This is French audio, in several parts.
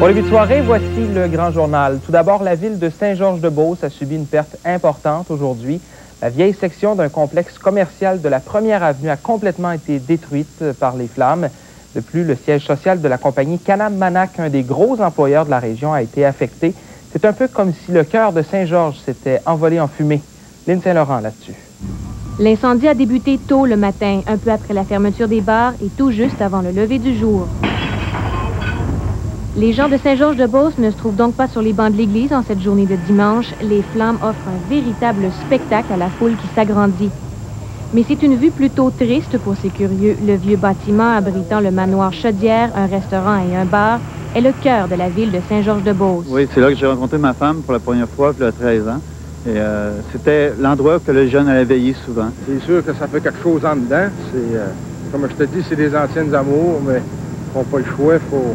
Pour le début de soirée, voici le grand journal. Tout d'abord, la ville de Saint-Georges-de-Beauce a subi une perte importante aujourd'hui. La vieille section d'un complexe commercial de la Première Avenue a complètement été détruite par les flammes. De plus, le siège social de la compagnie Can-Am-Manac, un des gros employeurs de la région, a été affecté. C'est un peu comme si le cœur de Saint-Georges s'était envolé en fumée. Lynn Saint-Laurent là-dessus. L'incendie a débuté tôt le matin, un peu après la fermeture des bars et tout juste avant le lever du jour. Les gens de Saint-Georges-de-Beauce ne se trouvent donc pas sur les bancs de l'église en cette journée de dimanche. Les flammes offrent un véritable spectacle à la foule qui s'agrandit. Mais c'est une vue plutôt triste pour ces curieux. Le vieux bâtiment abritant le manoir Chaudière, un restaurant et un bar, est le cœur de la ville de Saint-Georges-de-Beauce. Oui, c'est là que j'ai rencontré ma femme pour la première fois, il y a 13 ans. Et c'était l'endroit où les jeunes allaient veiller souvent. C'est sûr que ça fait quelque chose en dedans. Comme je te dis, c'est des anciennes amours, mais ils n'ont pas le choix, il faut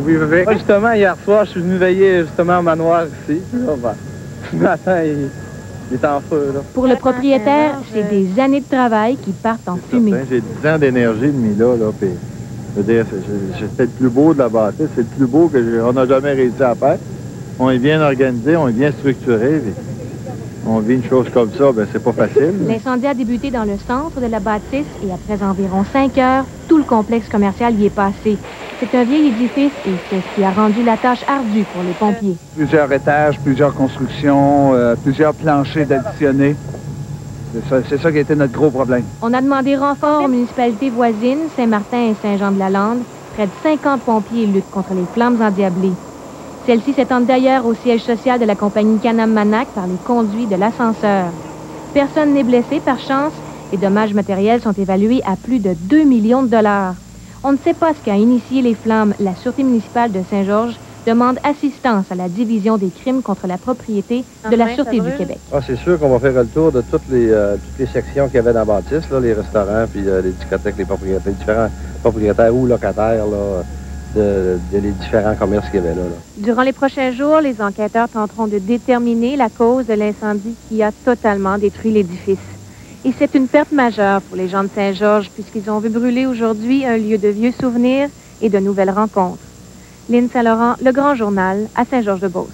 vivre avec. Moi, justement, hier soir, je suis venu veiller justement au manoir ici. Ce matin, il est en feu. Là. Pour le propriétaire, c'est des années de travail qui partent en fumée. J'ai 10 ans d'énergie de mis là, puis je veux dire, c'est le plus beau de la bâtisse, c'est le plus beau qu'on n'a jamais réussi à faire. On est bien organisé, on est bien structuré, puis on vit une chose comme ça, ben c'est pas facile. L'incendie a débuté dans le centre de la bâtisse et après environ 5 heures, tout le complexe commercial y est passé. C'est un vieil édifice et c'est ce qui a rendu la tâche ardue pour les pompiers. Plusieurs étages, plusieurs constructions, plusieurs planchers d'additionnés. C'est ça qui a été notre gros problème. On a demandé renfort aux municipalités voisines, Saint-Martin et Saint-Jean-de-la-Lande. Près de 50 pompiers luttent contre les flammes endiablées. Celles-ci s'étendent d'ailleurs au siège social de la compagnie Can-Am-Manac par les conduits de l'ascenseur. Personne n'est blessé par chance. Les dommages matériels sont évalués à plus de 2 millions de dollars. On ne sait pas ce qu'a initié les flammes. La Sûreté municipale de Saint-Georges demande assistance à la division des crimes contre la propriété de la Sûreté du Québec. Ah, c'est sûr qu'on va faire le tour de toutes les sections qu'il y avait dans la bâtisse, là, les restaurants, puis les discothèques, les propriétaires, différents propriétaires ou locataires là, les différents commerces qu'il y avait là. Durant les prochains jours, les enquêteurs tenteront de déterminer la cause de l'incendie qui a totalement détruit l'édifice. Et c'est une perte majeure pour les gens de Saint-Georges puisqu'ils ont vu brûler aujourd'hui un lieu de vieux souvenirs et de nouvelles rencontres. Lynn Saint-Laurent, Le Grand Journal, à Saint-Georges-de-Beauce.